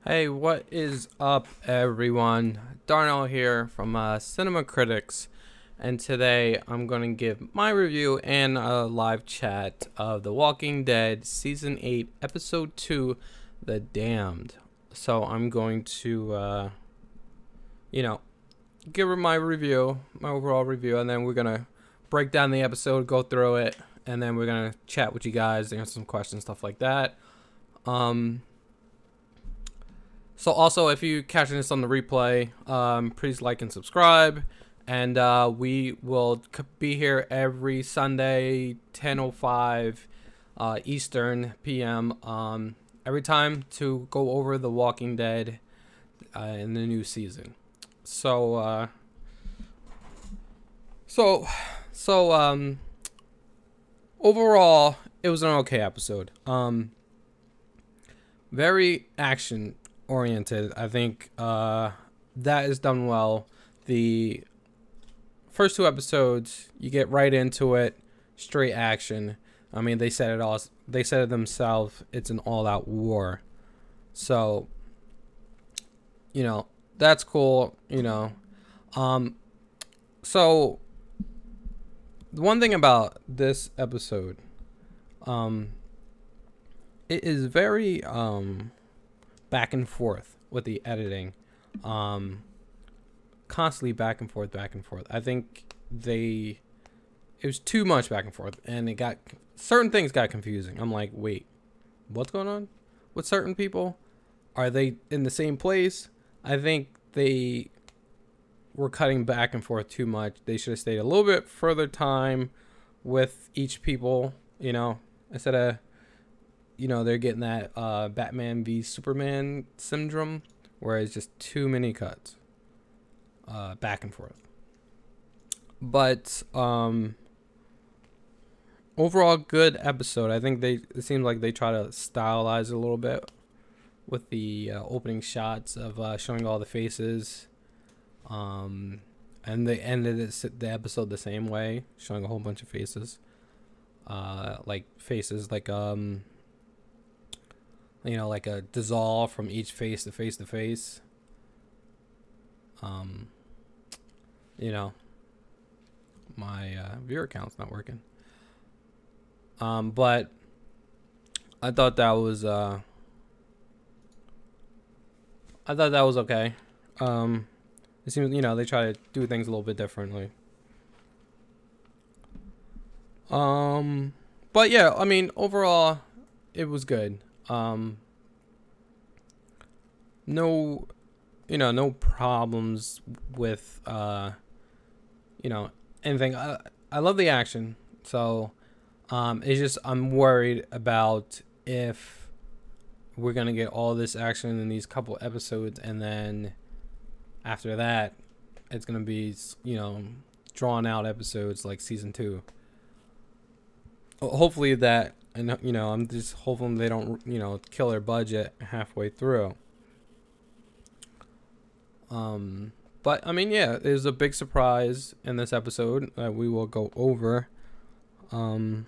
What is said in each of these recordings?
Hey, what is up, everyone? Darnell here from Cinema Critics, and today I'm going to give my review and a live chat of The Walking Dead Season 8, Episode 2, The Damned. So I'm going to, give my review, my overall review, and then we're going to break down the episode, go through it, and then we're going to chat with you guys, answer some questions, stuff like that. So also, if you catching this on the replay, please like and subscribe. And we will be here every Sunday, 10:05 Eastern PM, every time to go over The Walking Dead in the new season. So, overall, it was an okay episode. Very action oriented. I think that is done well. The first two episodes, you get right into it, straight action. I mean, they said it all. They said it themselves. It's an all-out war. So, that's cool. So the one thing about this episode, it is very back and forth with the editing, constantly back and forth. I think it was too much back and forth, and certain things got confusing. I'm like, wait, what's going on with certain people? Are they in the same place? I think they were cutting back and forth too much. They should have stayed a little bit further time with each people, instead of they're getting that Batman v Superman syndrome, where it's just too many cuts back and forth. But overall, good episode. I think it seems like they try to stylize it a little bit with the opening shots of showing all the faces, and they ended the episode the same way, showing a whole bunch of faces, like like a dissolve from each face to face to face. My viewer count's not working. But I thought that was okay. It seems they try to do things a little bit differently. But yeah, I mean, overall, it was good. No problems with anything. I love the action, so it's just I'm worried about if we're gonna get all this action in these couple episodes, and then after that it's gonna be drawn out episodes like season 2. Hopefully that. And I'm just hoping they don't kill their budget halfway through. But I mean, yeah, there's a big surprise in this episode that we will go over. The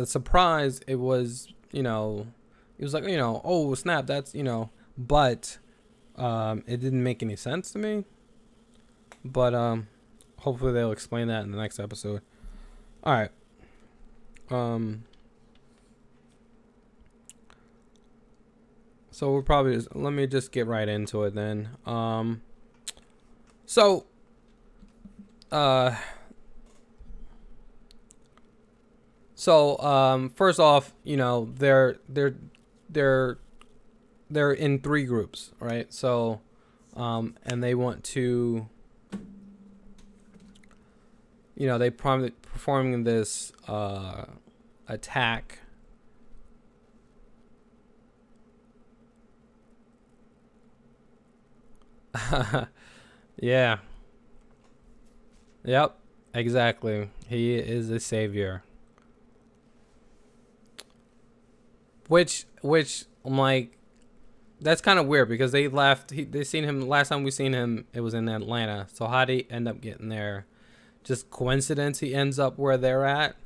surprise, it was like, oh snap, that's but it didn't make any sense to me. But hopefully they'll explain that in the next episode. All right. So we'll probably let me just get right into it then. So first off, they're in 3 groups, right? So and they want to they performing this attack. Yeah. Yep. Exactly. He is a savior. Which I'm like, that's kind of weird because they left. They seen him last time we seen him. It was in Atlanta. So how'd he end up getting there? Just coincidence he ends up where they're at,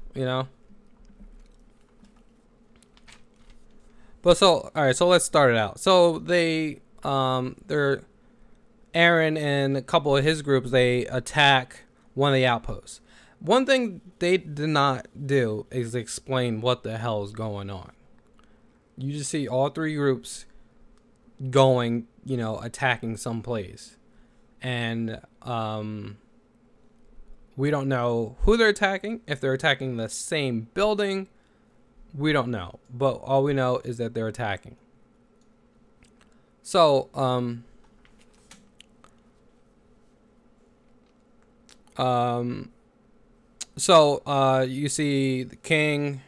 But so, all right, so let's start it out. So they're Aaron and a couple of his groups, they attack one of the outposts. One thing they did not do is explain what the hell is going on. You just see all three groups going, attacking some place. And we don't know who they're attacking. If they're attacking the same building, we don't know. But all we know is that they're attacking. So, you see the king,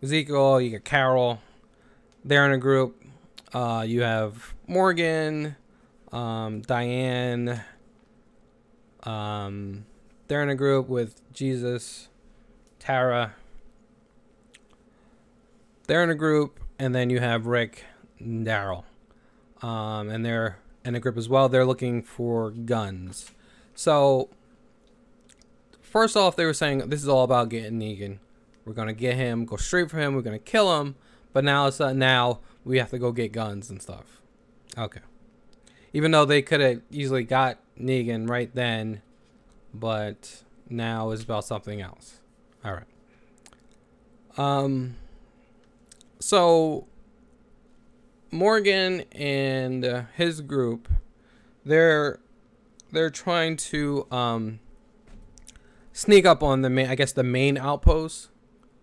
Ezekiel, you got Carol. They're in a group. You have Morgan, Diane. They're in a group with Jesus, Tara. They're in a group, and then you have Rick and Daryl. And they're in a group as well. They're looking for guns. So, first off, they were saying this is all about getting Negan. We're going to get him, go straight for him. We're going to kill him. But now now we have to go get guns and stuff. Okay. Even though they could have easily got Negan right then. But now it's about something else. All right. So Morgan and his group, they're trying to sneak up on the main outpost,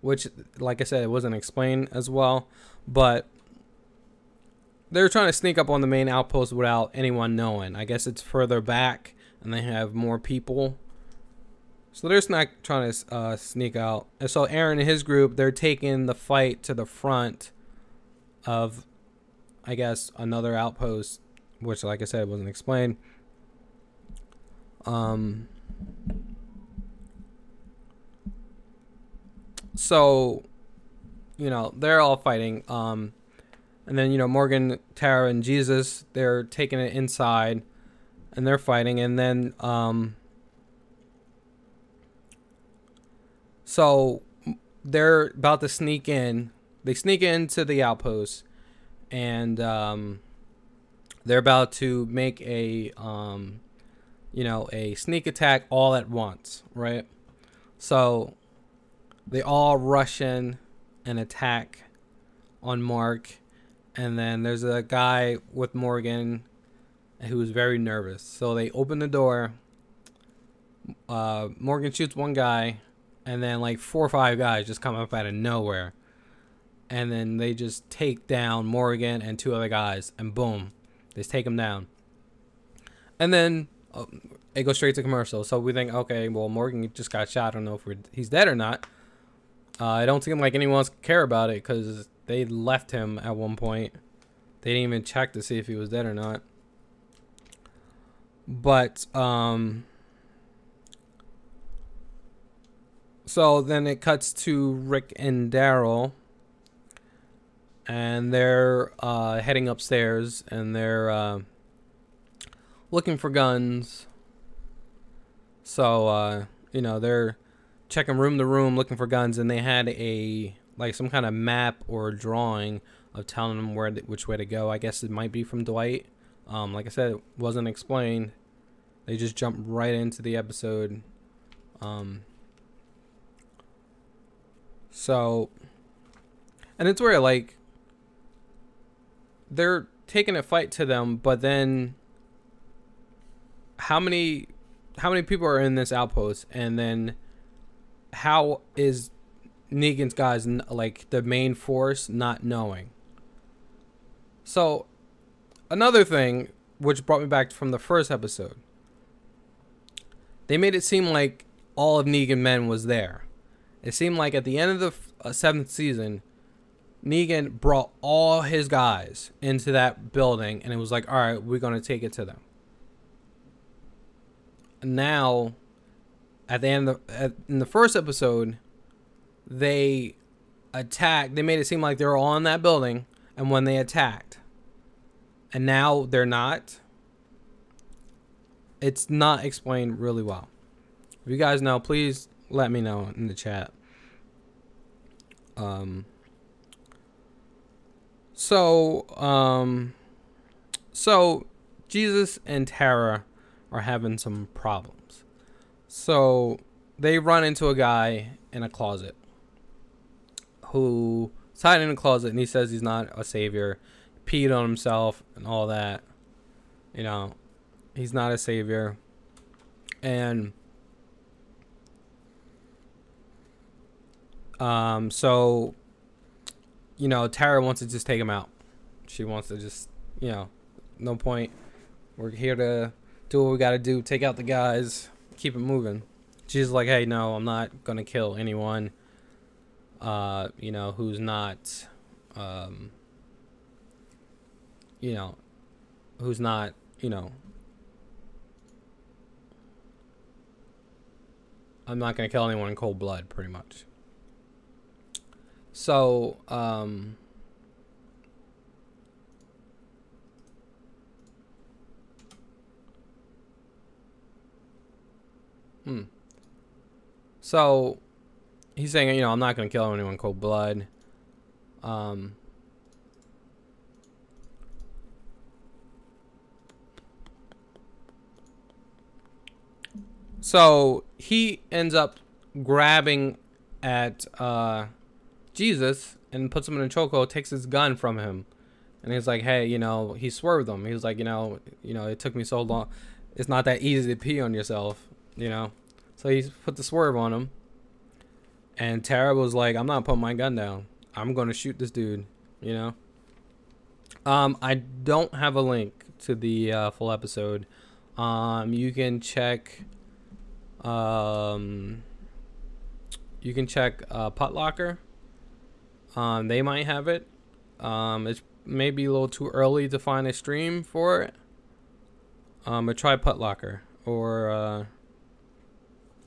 which, like I said, it wasn't explained as well, but they're trying to sneak up on the main outpost without anyone knowing. I guess it's further back and they have more people, so they're just not trying to sneak out. And so Aaron and his group, they're taking the fight to the front of, I guess, another outpost, which, like I said, wasn't explained. So, they're all fighting. And then, Morgan, Tara, and Jesus, they're taking it inside, and they're fighting. And then, so they're about to sneak in. They sneak into the outpost, and they're about to make a sneak attack all at once, right? So they all rush in and attack on Mark, and then there's a guy with Morgan who is very nervous. So they open the door. Morgan shoots one guy, and then like 4 or 5 guys just come up out of nowhere. And then they just take down Morgan and 2 other guys, and boom, they just take them down. And then it goes straight to commercial. So we think, okay, well, Morgan just got shot. I don't know if he's dead or not. I don't seem like anyone else care about it because they left him at one point. They didn't even check to see if he was dead or not. But so then it cuts to Rick and Daryl, and they're heading upstairs, and they're looking for guns. So they're checking room to room looking for guns, and they had some kind of map or drawing of telling them which way to go. I guess it might be from Dwight. Like I said, it wasn't explained. They just jumped right into the episode. So, and it's where like they're taking a fight to them, but then how many people are in this outpost, and then how is Negan's guys, like the main force, not knowing? So another thing which brought me back from the first episode, they made it seem like all of Negan men was there. It seemed like at the end of the 7th season, Negan brought all his guys into that building, and it was like, all right, we're going to take it to them. Now, at the end in the first episode, they attacked. They made it seem like they were all in that building, and when they attacked, and now they're not. It's not explained really well. If you guys know, please let me know in the chat. So, so Jesus and Tara are having some problems. So they run into a guy in a closet who's hiding in a closet, and he says he's not a savior, peed on himself and all that. You know, he's not a savior. And so, you know, Tara wants to just take him out. She wants to just, you know, no point. We're here to do what we got to do. Take out the guys. Keep it moving. She's like, hey, no, I'm not going to kill anyone, you know, who's not, you know, who's not, you know, I'm not going to kill anyone in cold blood, pretty much. So, So, he's saying, you know, I'm not going to kill anyone in cold blood. So, he ends up grabbing at Jesus and puts him in a chokehold, takes his gun from him. And he's like, hey, you know, he swerved him. He was like, you know, it took me so long. It's not that easy to pee on yourself, you know. So he put the swerve on him. And Tara was like, I'm not putting my gun down. I'm going to shoot this dude, you know. I don't have a link to the full episode. You can check Putlocker. They might have it. It's maybe a little too early to find a stream for it. But try Putlocker, or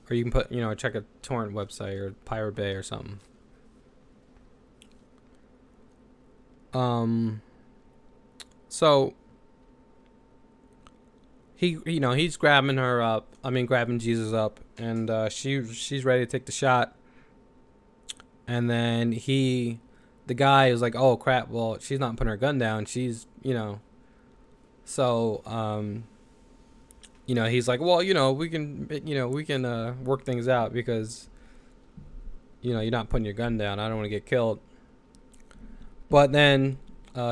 you can put, you know, check a torrent website or Pirate Bay or something. So he, you know, he's grabbing her up. I mean, grabbing Jesus up, and she's ready to take the shot. And then the guy is like, oh crap, well, she's not putting her gun down. She's, you know, so, you know, he's like, well, you know, we can work things out because, you know, you're not putting your gun down. I don't want to get killed. But then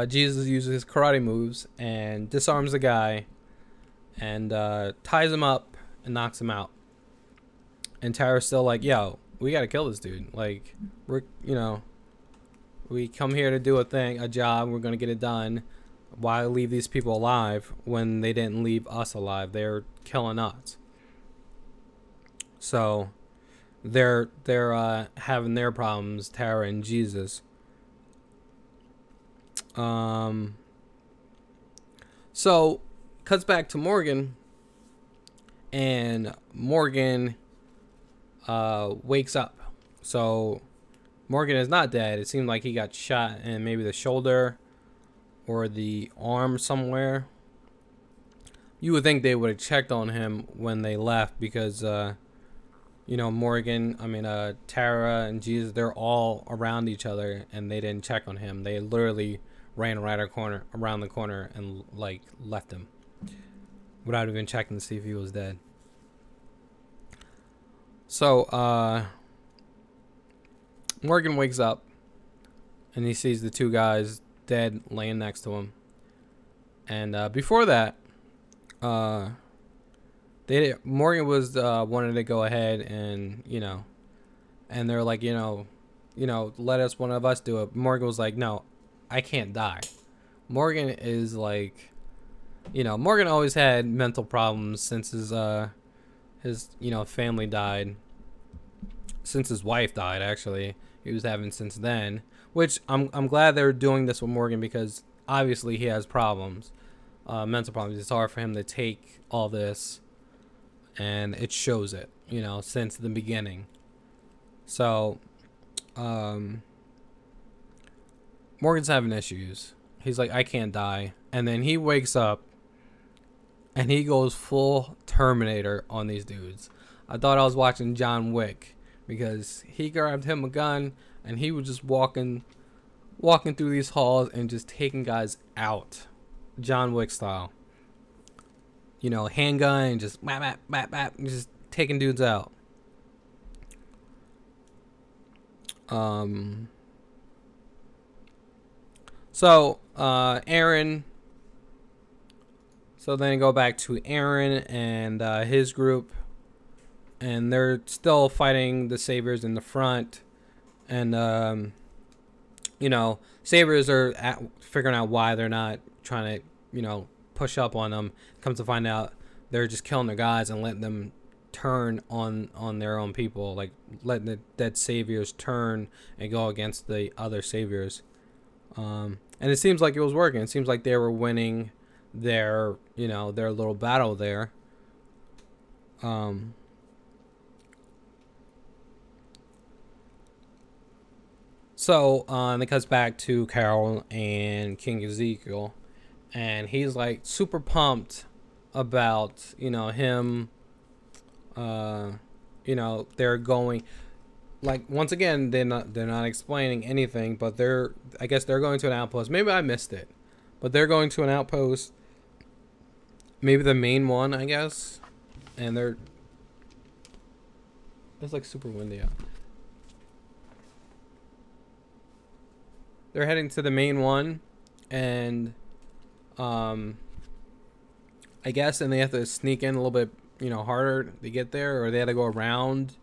Jesus uses his karate moves and disarms the guy and ties him up and knocks him out. And Tara's still like, yo, we got to kill this dude. Like, we come here to do a job. We're going to get it done. Why leave these people alive when they didn't leave us alive? They're killing us. So they're having their problems, Tara and Jesus. So cuts back to Morgan, and Morgan wakes up. So Morgan is not dead. It seemed like he got shot in maybe the shoulder or the arm somewhere. You would think they would have checked on him when they left because, you know, Tara and Jesus, they're all around each other, and they didn't check on him. They literally ran around the corner and, like, left him without even checking to see if he was dead. So, Morgan wakes up, and he sees the two guys dead laying next to him. And before that, Morgan was wanted to go ahead and, you know, and they're like, you know, let one of us do it. Morgan was like, no, I can't die. Morgan is like, you know, Morgan always had mental problems since his you know, family died. Since his wife died, actually, he was having since then. Which I'm glad they're doing this with Morgan, because obviously he has problems, mental problems. It's hard for him to take all this, and it shows it, you know, since the beginning. So, Morgan's having issues. He's like, I can't die. And then he wakes up, and he goes full Terminator on these dudes. I thought I was watching John Wick, because he grabbed him a gun, and he was just walking walking through these halls and just taking guys out, John Wick style. You know, handgun, just bap, bap, bap, bap, just taking dudes out. So Aaron. So then go back to Aaron and his group, and they're still fighting the Saviors in the front, and you know, Saviors are figuring out why they're not trying to, you know, push up on them. Comes to find out, they're just killing their guys and letting them turn on their own people, like letting the dead Saviors turn and go against the other Saviors. And it seems like it was working. It seems like they were winning their, you know, their little battle there. So it cuts back to Carol and King Ezekiel, and he's like super pumped about, you know, him. You know, they're going, like, once again, they're not explaining anything, but I guess they're going to an outpost. Maybe I missed it, but they're going to an outpost, maybe the main one, I guess, and it's like super windy out. They're heading to the main one, and I guess, and they have to sneak in a little bit, you know, harder to get there, or they had to go around.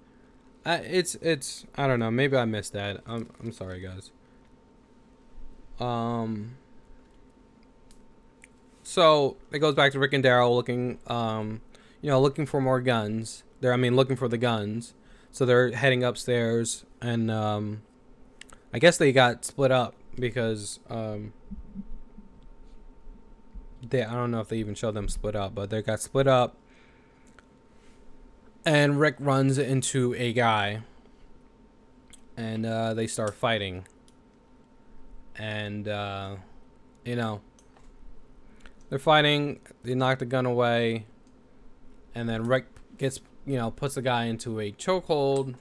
It's I don't know, maybe I missed that. I'm sorry, guys. So it goes back to Rick and Daryl looking, you know, looking for more guns. Looking for the guns. So they're heading upstairs, and I guess they got split up because I don't know if they even showed them split up, but they got split up. And Rick runs into a guy, and they start fighting. And you know, they're fighting. They knock the gun away, and then Rick puts the guy into a chokehold,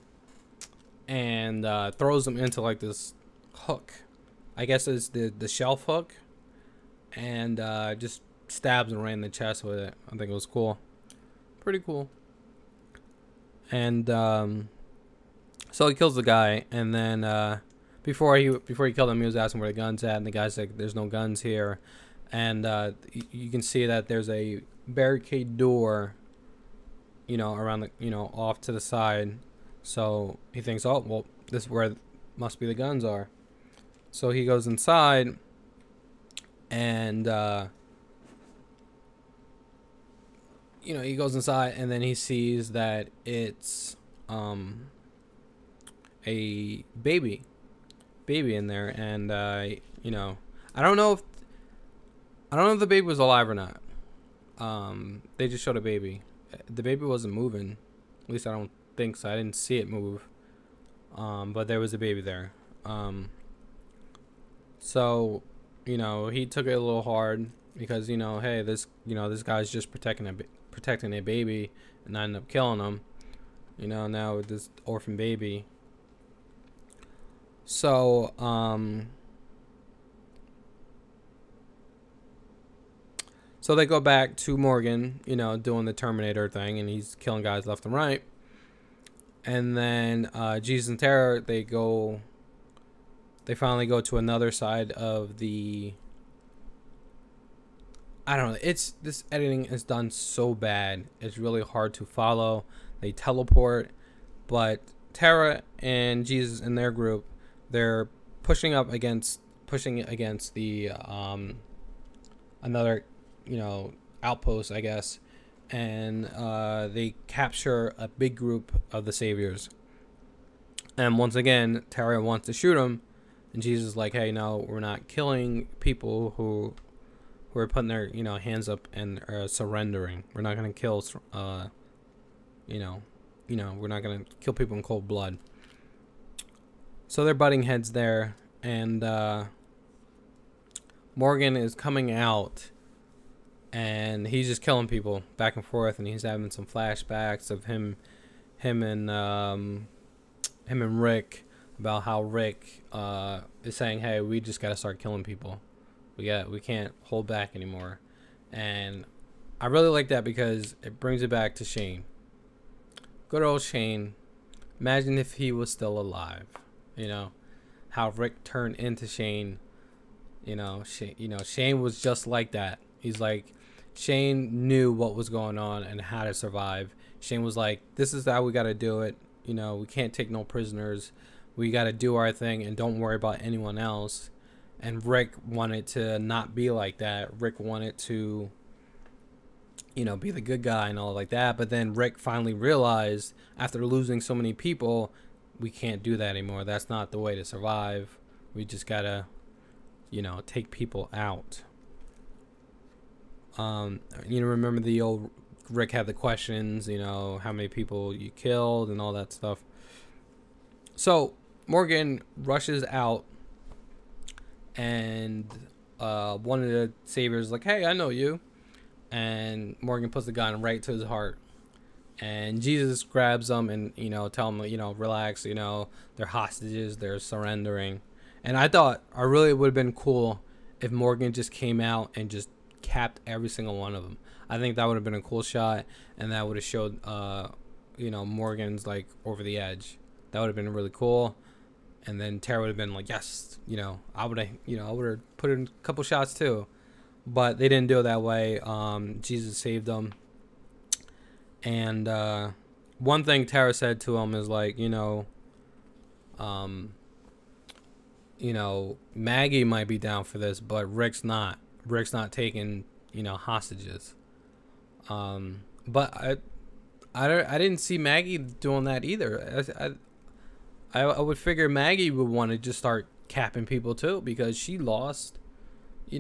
and throws him into like this hook. I guess it's the shelf hook, and just stabs him right in the chest with it. I think it was cool, pretty cool. And so he kills the guy, and then before he killed him, he was asking where the gun's at, and the guy's like, "There's no guns here." And you can see that there's a barricade door, you know, around the, you know, off to the side. So he thinks, oh well, this is where must be the guns are. So he goes inside, and you know, he goes inside, and then he sees that it's a baby in there, and you know, I don't know if the baby was alive or not. They just showed a baby. The baby wasn't moving, at least I don't think so. I didn't see it move, but there was a baby there. So you know, he took it a little hard because, you know, hey, this guy's just protecting a baby, and I ended up killing him, you know, now with this orphan baby. So so they go back to Morgan, you know, doing the Terminator thing, and he's killing guys left and right. And then Jesus and Tara, they finally go to another side of the, I don't know, this editing is done so bad, it's really hard to follow. They teleport, but Tara and Jesus and their group, they're pushing against the another, you know, outpost, I guess, and they capture a big group of the Saviors. And once again, Tara wants to shoot him, and Jesus is like, hey, no, we're not killing people who are putting their, you know, hands up and are surrendering. We're not gonna kill you know, we're not gonna kill people in cold blood. So they're butting heads there, and Morgan is coming out, and he's just killing people back and forth, and he's having some flashbacks of him and Rick, about how Rick is saying, hey, we just gotta start killing people. We can't hold back anymore. And I really like that because it brings it back to Shane. Good old Shane. Imagine if he was still alive. You know, how Rick turned into Shane. Shane was just like that. He's like, Shane knew what was going on and how to survive. Shane was like, this is how we got to do it. We can't take no prisoners. We got to do our thing and don't worry about anyone else. And Rick wanted to not be like that. Rick wanted to, be the good guy and all like that. But then Rick finally realized, after losing so many people, we can't do that anymore. That's not the way to survive. We just got to, take people out. Remember the old Rick had the questions, how many people you killed and all that stuff. So Morgan rushes out, and one of the saviors like, hey, I know you. And Morgan puts the gun right to his heart. And Jesus grabs them and, tell them, relax, they're hostages, they're surrendering. And I really would have been cool if Morgan just came out and just capped every single one of them. I think that would have been a cool shot, and that would have showed, Morgan's like over the edge. That would have been really cool. And then Tara would have been like, yes, I would have put in a couple shots too. But they didn't do it that way. Jesus saved them. And one thing Tara said to him is like, Maggie might be down for this, but Rick's not. Rick's not taking, hostages. But I didn't see Maggie doing that either. I would figure Maggie would want to just start capping people too, because she lost, she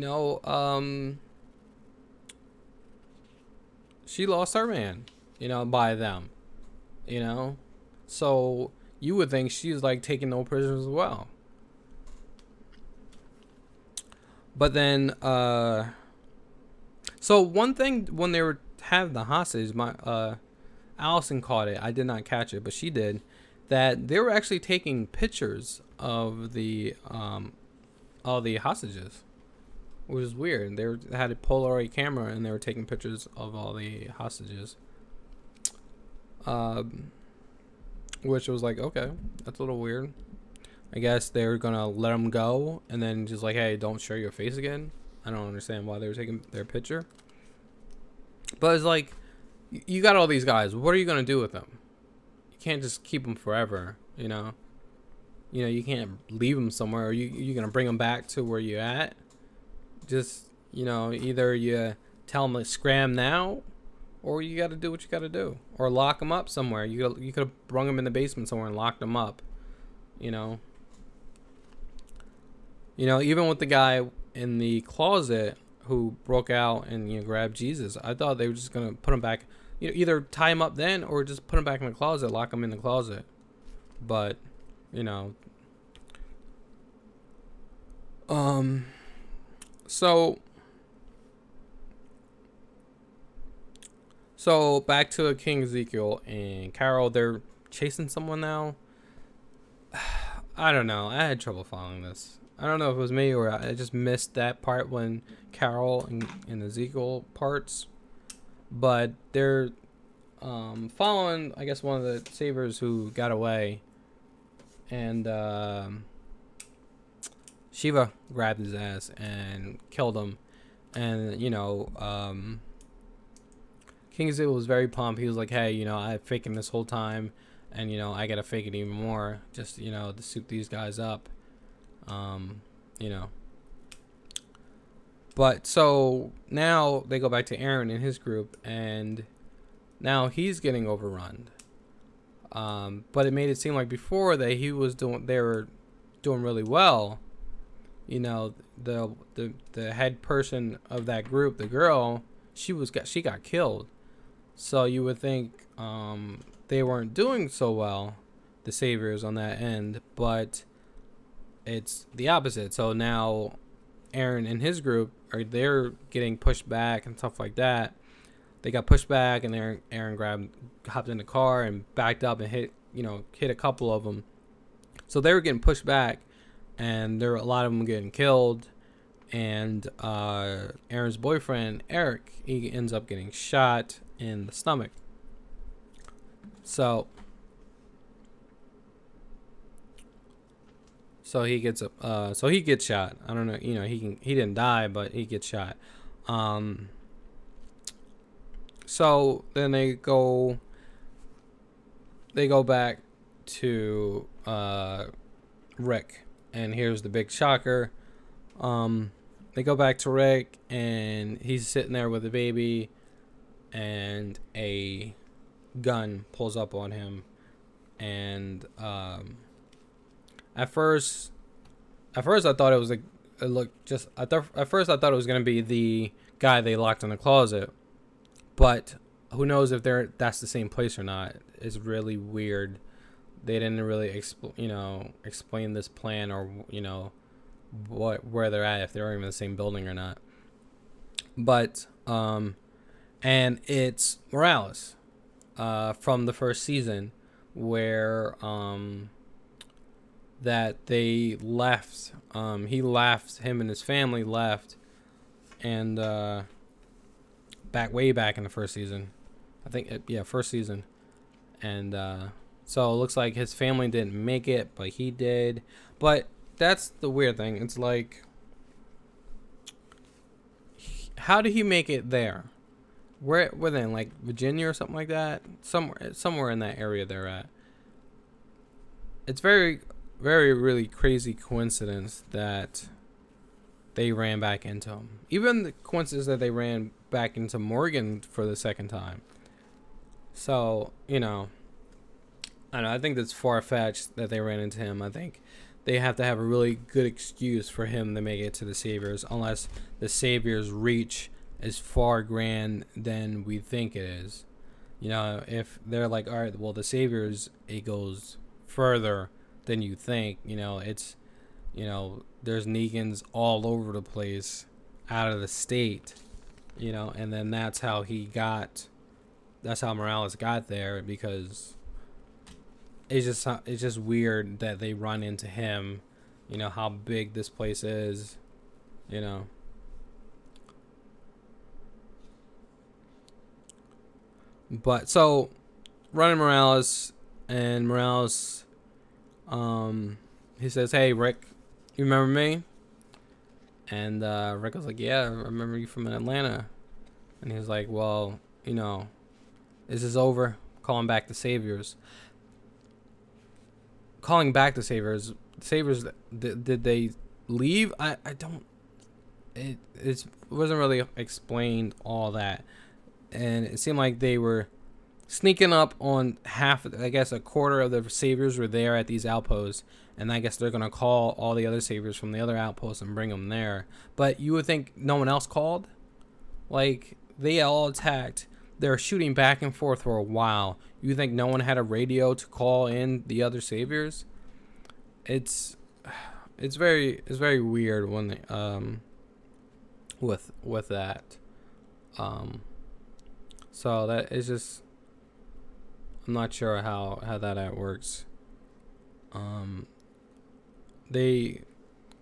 lost her man, by them, so you would think she's like taking no prisoners as well. But then, so one thing, when they were having the hostage, Allison caught it. I did not catch it, but she did. That they were actually taking pictures of the all the hostages, which was weird. They had a Polaroid camera and they were taking pictures of all the hostages, which was like, okay, that's a little weird. I guess they were gonna let them go and then just like, hey, don't show your face again. I don't understand why they were taking their picture, but it's like, you got all these guys. What are you gonna do with them? Can't just keep them forever, you can't leave them somewhere. Or you're gonna bring them back to where you're at. Just, either you tell them to scram now, or you got to do what you got to do, or lock them up somewhere. You could have brung them in the basement somewhere and locked them up, even with the guy in the closet who broke out and grabbed Jesus. I thought they were just gonna put him back. Either tie him up then or just put him back in the closet, lock him in the closet. But, so back to King Ezekiel and Carol. They're chasing someone now. I don't know. I had trouble following this. I don't know if it was me or I just missed that part when Carol and Ezekiel parts. But they're following, I guess, one of the saviors who got away. And Shiva grabbed his ass and killed him. And, King Ezekiel was very pumped. He was like, hey, I've faked him this whole time. And, I got to fake it even more. Just, to suit these guys up. But so now they go back to Aaron and his group, and now he's getting overrun. But it made it seem like before that they were doing really well. The head person of that group, the girl, she got killed. So you would think they weren't doing so well, the saviors on that end, but it's the opposite. So now Aaron and his group they're getting pushed back and stuff like that. They got pushed back, and Aaron hopped in the car and backed up and hit a couple of them. So they were getting pushed back, and there are a lot of them getting killed. And Aaron's boyfriend Eric, he ends up getting shot in the stomach. So he gets shot. I don't know, he didn't die, but he gets shot. So then they go back to Rick, and here's the big shocker. They go back to Rick, and he's sitting there with a baby, and a gun pulls up on him. And at first I thought it was at first I thought it was gonna be the guy they locked in the closet, but who knows if that's the same place or not. It's really weird. They didn't really explain this plan, or where they're at, if they're even in the same building or not. But and it's Morales from the first season, where that they left. Him and his family left, and way back in the first season, I think. First season. And so it looks like his family didn't make it, but he did. But that's the weird thing. It's like, how did he make it there? Where were they in, like, Virginia or something like that? Somewhere in that area they're at. It's very, very, really crazy coincidence that they ran back into him. Even the coincidence that they ran back into Morgan for the second time. So, I don't know. I think that's far-fetched that they ran into him. I think they have to have a really good excuse for him to make it to the Saviors, unless the Saviors' reach is far grand than we think it is. If they're like, all right, well, the Saviors, it goes further than you think. It's, there's Negans all over the place, out of the state, and then that's how Morales got there, because it's just weird that they run into him, how big this place is, But so running Morales, and Morales, he says, "Hey, Rick, you remember me?" And Rick was like, "Yeah, I remember you from Atlanta." And he's like, "Well, this is over. Calling back the Saviors." Calling back the Saviors. Saviors, did they leave? I don't. It wasn't really explained all that, and it seemed like they were sneaking up on half. I guess a quarter of the Saviors were there at these outposts, and I guess they're gonna call all the other Saviors from the other outposts and bring them there. But you would think no one else called. Like, they all attacked. They're shooting back and forth for a while. You think no one had a radio to call in the other Saviors? It's very weird when they, with that. So that is just, I'm not sure how that works. It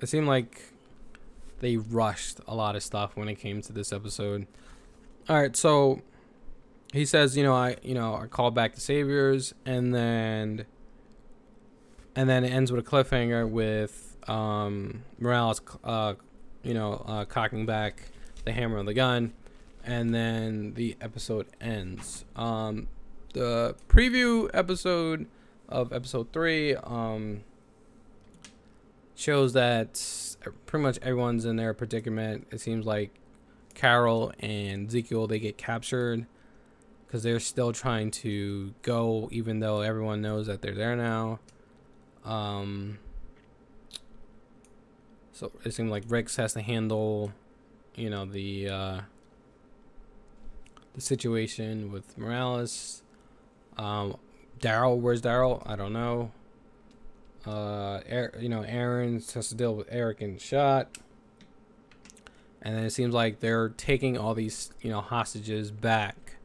seemed like they rushed a lot of stuff when it came to this episode. All right, so he says, I called back the Saviors, and then it ends with a cliffhanger with Morales, cocking back the hammer of the gun, and then the episode ends. The preview episode of episode 3 shows that pretty much everyone's in their predicament. It seems like Carol and Ezekiel, they get captured because they're still trying to go, even though everyone knows that they're there now. So it seems like Rex has to handle, the situation with Morales. Daryl, where's Daryl? I don't know. Aaron has to deal with Eric getting shot. And then it seems like they're taking all these, hostages back.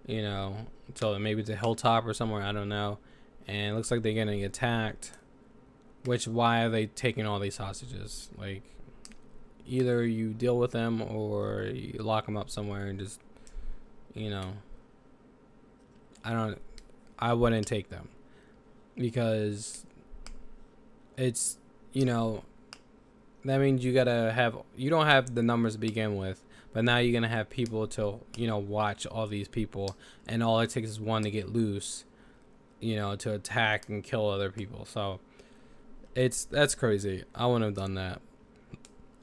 So maybe it's a hilltop or somewhere, I don't know. And it looks like they're getting attacked Which, why are they taking all these hostages? Like, either you deal with them or you lock them up somewhere and just, you know, I wouldn't take them, because it's, you know, that means you don't have the numbers to begin with, but now you're gonna have people to, you know, watch all these people, and all it takes is one to get loose, you know, to attack and kill other people. So that's crazy. I wouldn't have done that.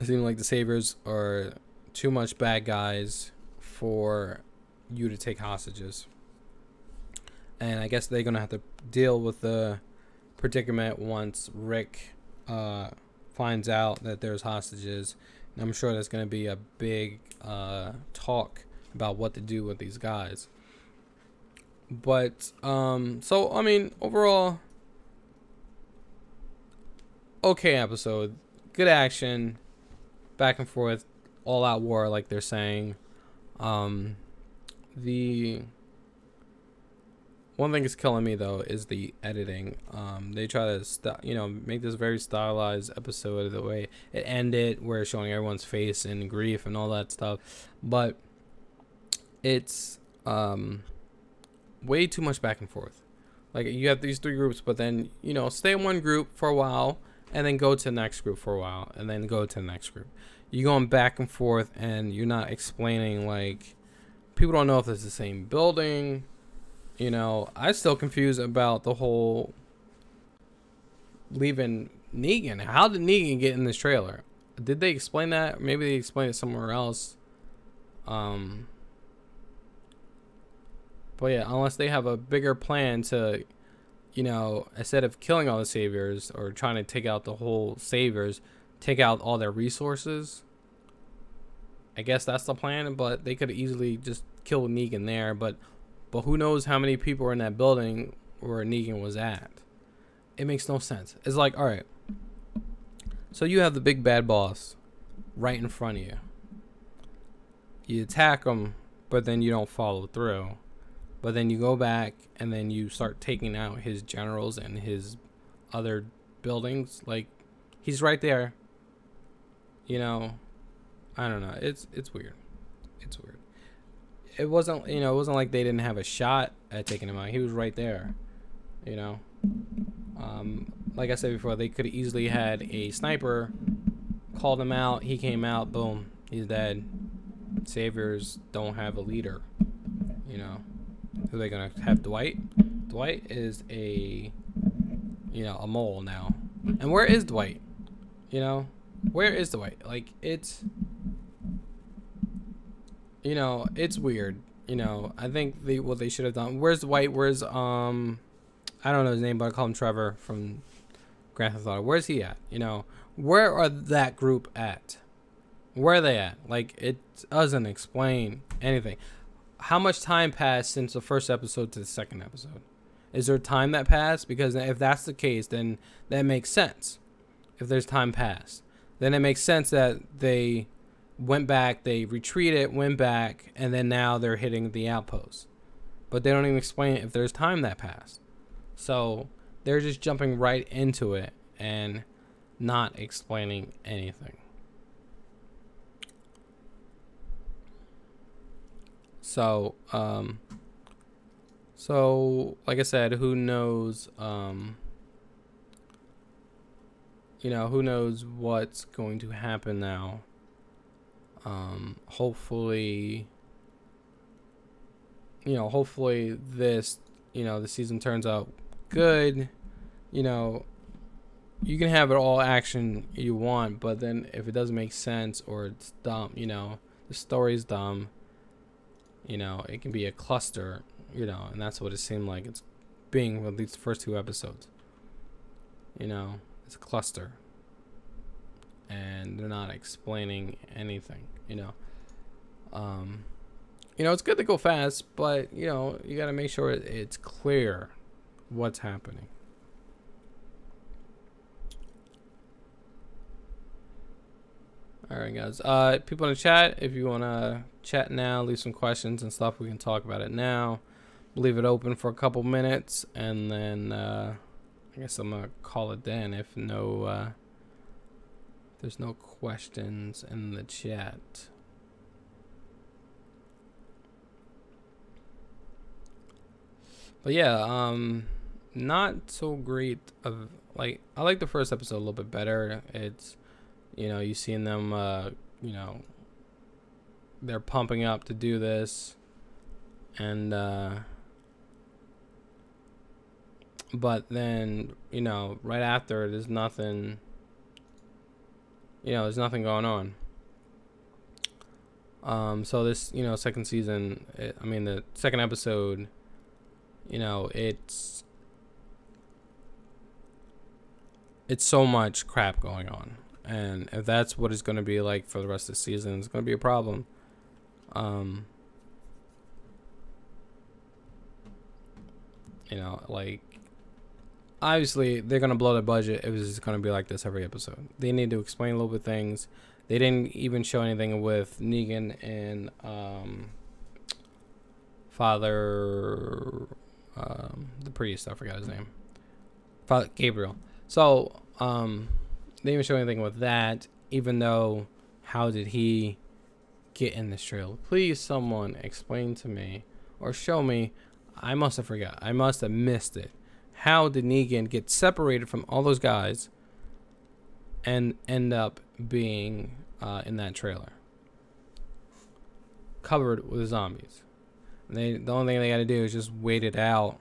It seems like the Saviors are too much bad guys for you to take hostages. And I guess they're going to have to deal with the predicament once Rick finds out that there's hostages. And I'm sure there's going to be a big talk about what to do with these guys. But, so, I mean, overall, okay episode. Good action. Back and forth. All out war, like they're saying. The one thing that's killing me, though, is the editing. They try to, make this very stylized episode the way it ended, where it's showing everyone's face and grief and all that stuff. But it's way too much back and forth. Like, you have these three groups, but then, stay in one group for a while, and then go to the next group for a while, and then go to the next group. You're going back and forth, and you're not explaining, like, people don't know if it's the same building. I'm still confused about the whole leaving Negan. How did Negan get in this trailer? Did they explain that? Maybe they explained it somewhere else. But yeah, unless they have a bigger plan to, instead of killing all the Saviors or trying to take out the whole Saviors, take out all their resources. I guess that's the plan, but they could easily just kill Negan there. But who knows how many people are in that building where Negan was at? It makes no sense. It's like, all right, so you have the big bad boss right in front of you. You attack him, but then you don't follow through. But then you go back and then you start taking out his generals and his other buildings. Like, he's right there. I don't know. It's weird. It's weird. It wasn't, it wasn't like they didn't have a shot at taking him out. He was right there. Like I said before, they could have easily had a sniper, called him out. He came out. Boom. He's dead. Saviors don't have a leader. Who are they gonna have? Dwight? Dwight is a mole now. And where is Dwight? Where is Dwight? Like, it's weird. I think what they should have done. Where's Dwight? Where's I don't know his name, but I call him Trevor from Grand Theft Auto. Where's he at? Where are that group at? Where are they at? Like, it doesn't explain anything. How much time passed since the first episode to the second episode? Is there time that passed? Because if that's the case, then that makes sense. If there's time passed, then it makes sense that they went back, they retreated, went back, and then now they're hitting the outpost. But they don't even explain if there's time that passed. So they're just jumping right into it and not explaining anything. So, like I said, who knows, who knows what's going to happen now. Hopefully this, the season turns out good. You can have it all action you want, but then if it doesn't make sense or it's dumb, the story's dumb, it can be a cluster, and that's what it seemed like it's being with these first two episodes. It's a cluster. And they're not explaining anything, it's good to go fast, but, you got to make sure it's clear what's happening. All right, guys. People in the chat, if you want to chat now, leave some questions and stuff, we can talk about it now. Leave it open for a couple minutes, and then I guess I'm gonna call it then if there's no questions in the chat. But yeah, not so great of, like, I like the first episode a little bit better. It's, you know, you seen them, you know, they're pumping up to do this, and but then, you know, right after, there's nothing, you know, there's nothing going on. So this, you know, second season, I mean the second episode, you know, it's so much crap going on, and if that's what it's going to be like for the rest of the season, it's going to be a problem. You know, like, obviously they're going to blow the budget if it's going to be like this every episode. They need to explain a little bit things. They didn't even show anything with Negan and Father, the priest, I forgot his name, Father Gabriel. So they didn't even show anything with that, even though, how did he get in this trailer? Please, someone explain to me or show me. I must have forgot. I must have missed it. How did Negan get separated from all those guys and end up being in that trailer, covered with zombies? And the only thing they got to do is just wait it out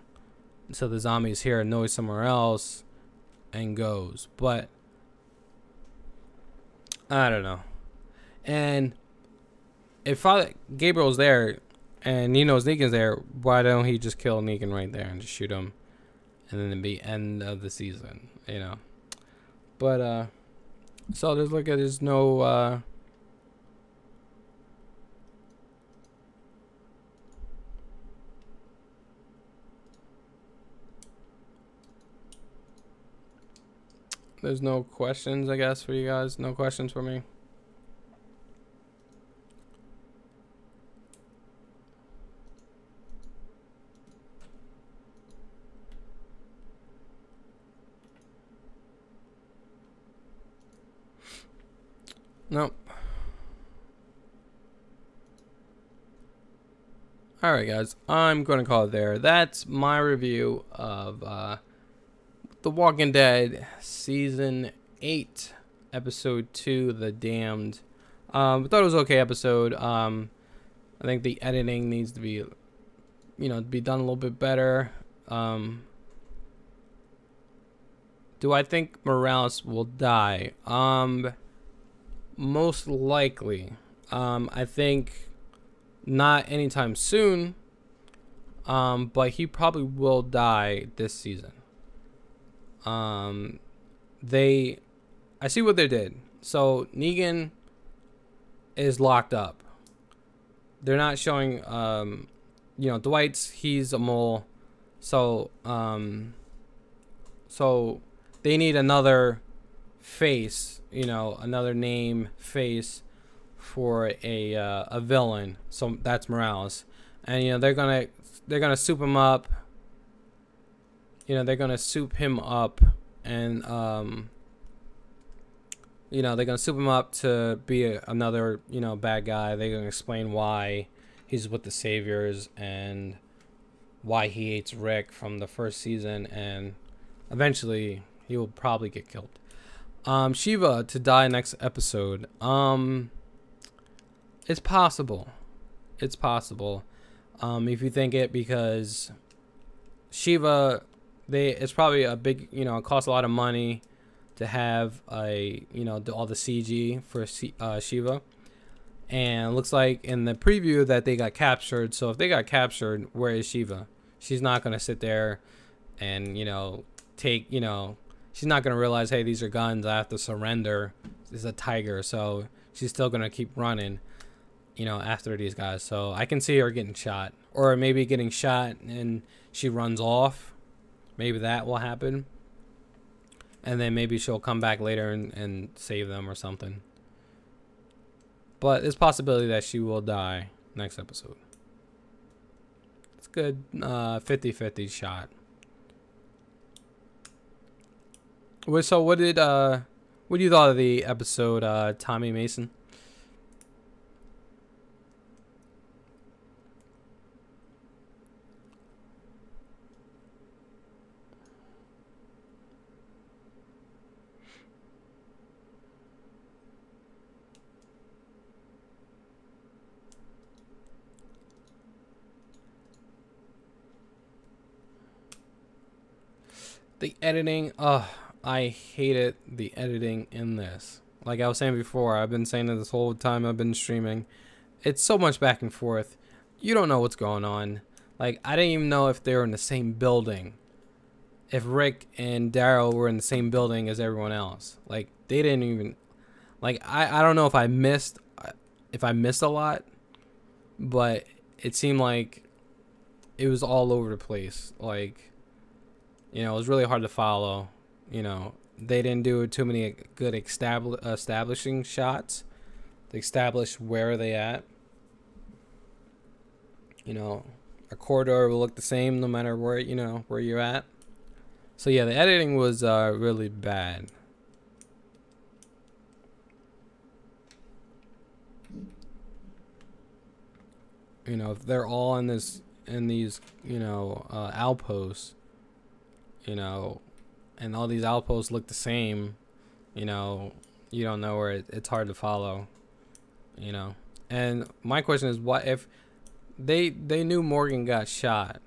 until the zombies hear a noise somewhere else and goes. But I don't know. And if Father Gabriel's there and he knows Negan's there, why don't he just kill Negan right there and just shoot him, and then it'd be end of the season, you know? But so there's no there's no questions, I guess, for you guys. No questions for me. Nope. Alright, guys. I'm going to call it there. That's my review of The Walking Dead Season 8, Episode 2, The Damned. I thought it was an okay episode. I think the editing needs to be, you know, be done a little bit better. Do I think Morales will die? Most likely. I think not anytime soon. But he probably will die this season. I see what they did. So Negan is locked up. They're not showing, you know, he's a mole. So they need another face, you know, another name, face for a villain. So that's Morales. And, you know, they're gonna soup him up. You know, they're gonna soup him up, and you know, they're gonna soup him up to be another, you know, bad guy. They're gonna explain why he's with the Saviors and why he hates Rick from the first season, and eventually he will probably get killed. Shiva to die next episode. It's possible. It's possible. If you think it, because Shiva, it's probably a big, you know, it costs a lot of money to have you know, all the CG for Shiva, and it looks like in the preview that they got captured. So if they got captured, where is Shiva? She's not gonna sit there and, you know, take, you know, she's not gonna realize, hey, these are guns, I have to surrender. This is a tiger, so she's still gonna keep running, you know, after these guys. So I can see her getting shot, or maybe getting shot and she runs off. Maybe that will happen, and then maybe she'll come back later and save them or something. But there's possibility that she will die next episode. It's good. 50-50 shot. So what do you thought of the episode, Tommy Mason? The editing, I hated the editing in this. Like I was saying before, I've been saying it this whole time I've been streaming. It's so much back and forth. You don't know what's going on. Like, I didn't even know if they were in the same building. If Rick and Daryl were in the same building as everyone else. Like, they didn't even... Like, I don't know if I missed a lot. But it seemed like it was all over the place. Like, you know, it was really hard to follow. You know, they didn't do too many good establishing shots. They establish where are they at. You know, a corridor will look the same no matter where, you know, where you're at. So yeah, the editing was really bad. You know, if they're all in these, you know, outposts, you know, and all these outposts look the same, you know, you don't know where it's hard to follow, you know. And my question is, what if they knew Morgan got shot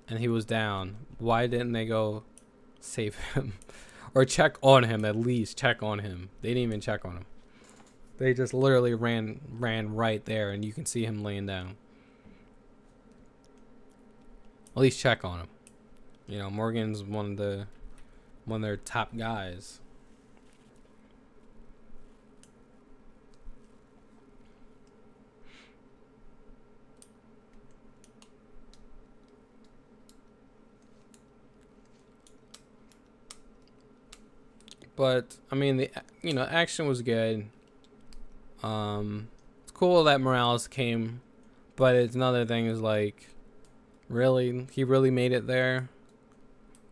and he was down? Why didn't they go save him or check on him? At least check on him. They didn't even check on him. They just literally ran right there, and you can see him laying down. At least check on him. You know, Morgan's one of their top guys. But I mean, the action was good. It's cool that Morales came, but it's another thing is like, really, he really made it there.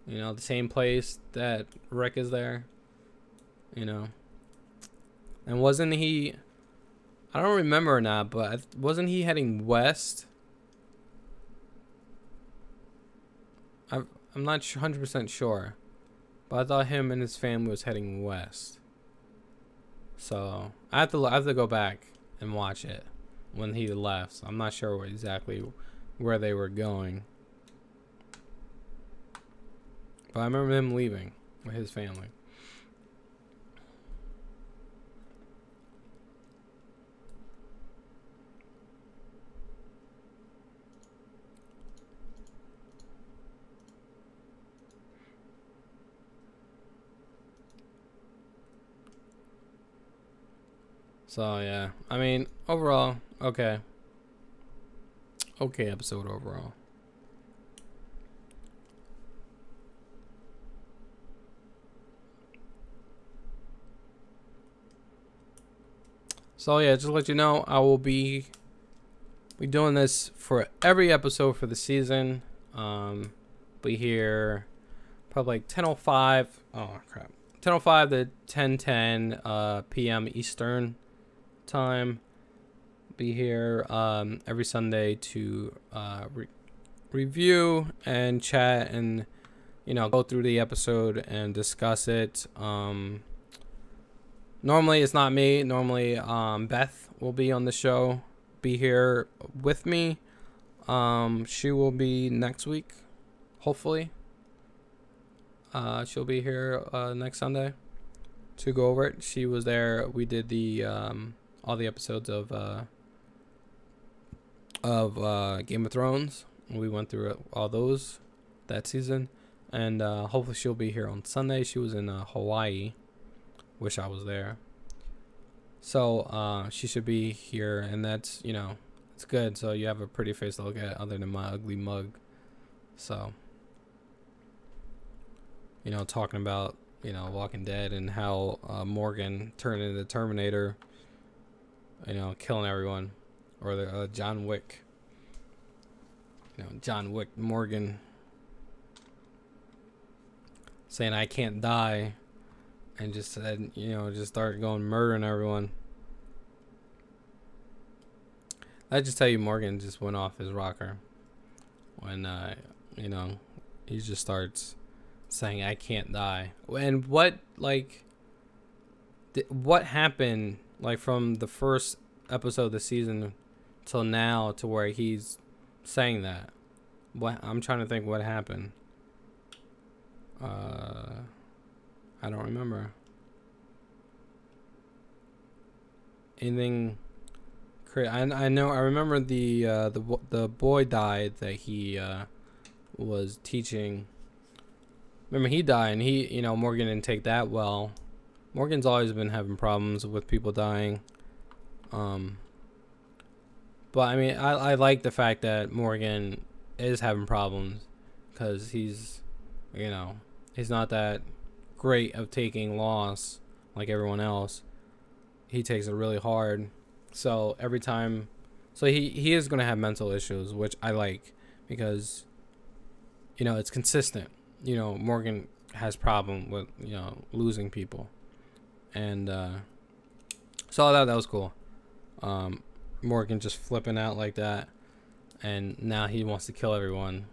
You know, the same place that Rick is there. You know, and wasn't he? I don't remember or not, but wasn't he heading west? I'm not 100% sure. But I thought him and his family was heading west. So I have to go back and watch it when he left. So I'm not sure exactly where they were going. But I remember him leaving with his family. So yeah, I mean, overall, okay episode overall. So yeah, just to let you know, I will be doing this for every episode for the season. Be here probably like 10:05. Oh crap, 10:05 to 10:10 p.m. Eastern time. Be here every Sunday to review and chat and, you know, go through the episode and discuss it. Normally it's not me. Normally Beth will be on the show, be here with me. She will be next week, hopefully. She'll be here next Sunday to go over it. She was there. We did the all the episodes of Game of Thrones. We went through all those that season, and hopefully she'll be here on Sunday. She was in Hawaii. Wish I was there. So she should be here, and that's, you know, it's good. So you have a pretty face to look at other than my ugly mug. So, you know, talking about, you know, Walking Dead and how Morgan turned into the Terminator, you know, killing everyone. Or the John Wick. You know, John Wick Morgan saying, I can't die. and just said, you know, just started going murdering everyone. I just tell you, Morgan just went off his rocker when, you know, he just starts saying, "I can't die." And what, like, what happened, like, from the first episode of the season till now to where he's saying that? What, I'm trying to think what happened. I don't remember. Anything? I know. I remember the boy died that he was teaching. Remember, he died, and he, you know, Morgan didn't take that well. Morgan's always been having problems with people dying. But I mean, I like the fact that Morgan is having problems, because he's, you know, he's not that great of taking loss like everyone else. He takes it really hard. So every time, so he is going to have mental issues, which I like, because, you know, it's consistent. You know, Morgan has problem with, you know, losing people. And so I thought that was cool. Morgan just flipping out like that, and now he wants to kill everyone.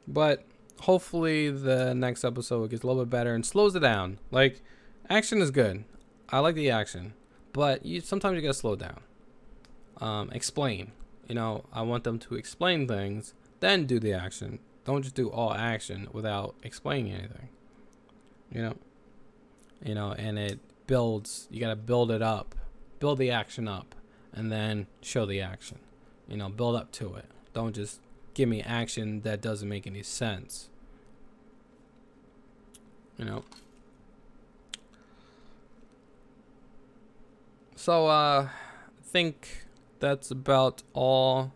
But hopefully the next episode gets a little bit better and slows it down. Like, action is good. I like the action, but sometimes you gotta slow down. Explain. You know, I want them to explain things, then do the action. Don't just do all action without explaining anything. You know, and it builds. You gotta build it up, build the action up, and then show the action. You know, build up to it. Don't just give me action that doesn't make any sense. You know. So I think that's about all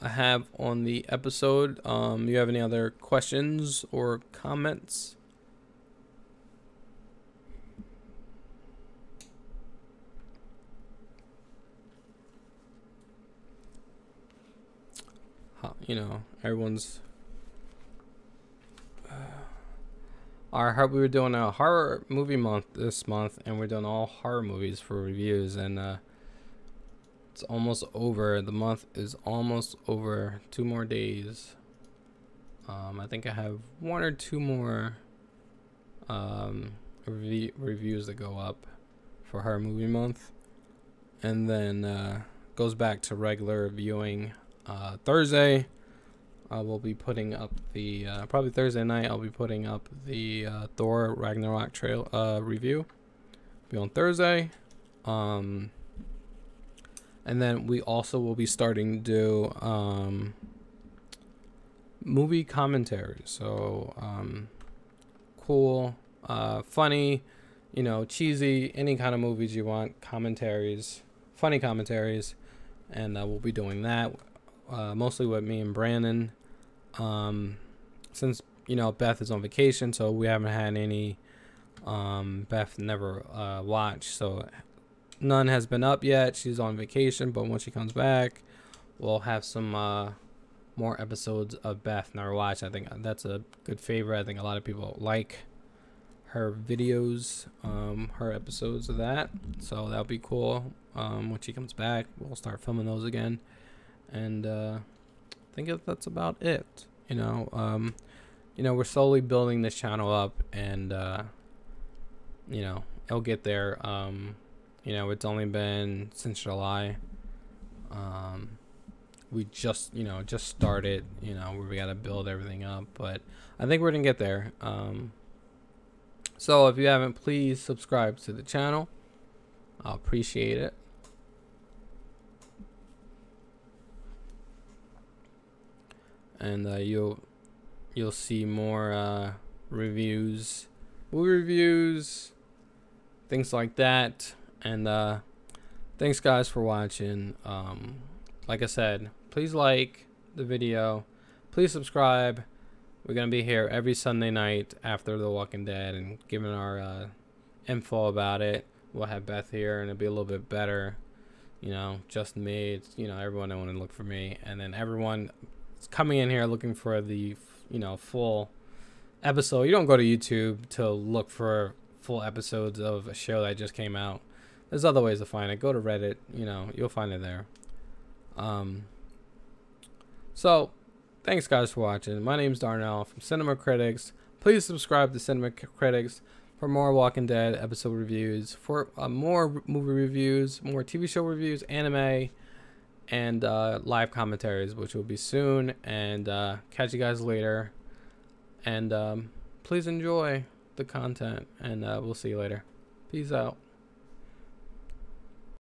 I have on the episode. You have any other questions or comments? You know, everyone's we were doing a horror movie month this month, and we're doing all horror movies for reviews, and it's almost over. The month is almost over. 2 more days. I think I have 1 or 2 more reviews that go up for horror movie month, and then goes back to regular viewing Thursday. I will be putting up the probably Thursday night. I'll be putting up the Thor Ragnarok trail review. Be on Thursday, and then we also will be starting to do movie commentaries. So cool, funny, you know, cheesy, any kind of movies you want, commentaries, funny commentaries, and we'll be doing that. Mostly with me and Brandon, since, you know, Beth is on vacation, so we haven't had any. Beth never watched, so none has been up yet. She's on vacation, but when she comes back, we'll have some more episodes of Beth never watched. I think that's a good favorite. I think a lot of people like her videos, her episodes of that, so that'll be cool. When she comes back, we'll start filming those again. And I think that's about it. You know, we're slowly building this channel up, and you know, it'll get there. You know, it's only been since July. We just started. You know, where we got to build everything up, but I think we're gonna get there. So if you haven't, please subscribe to the channel. I'll appreciate it. And you'll see more reviews, movie reviews, things like that. And thanks guys for watching. Like I said, please like the video, please subscribe. We're gonna be here every Sunday night after The Walking Dead and giving our info about it. We'll have Beth here, and it'll be a little bit better. You know, just me. It's, you know, everyone I want to look for me, and then everyone coming in here looking for the, you know, full episode. You don't go to YouTube to look for full episodes of a show that just came out. There's other ways to find it. Go to Reddit. You know, you'll find it there. So, thanks guys for watching. My name's Darnell from Cinema Critics. Please subscribe to Cinema Critics for more Walking Dead episode reviews, for more movie reviews, more TV show reviews, anime, and live commentaries, which will be soon. And catch you guys later. And please enjoy the content, and we'll see you later. Peace out.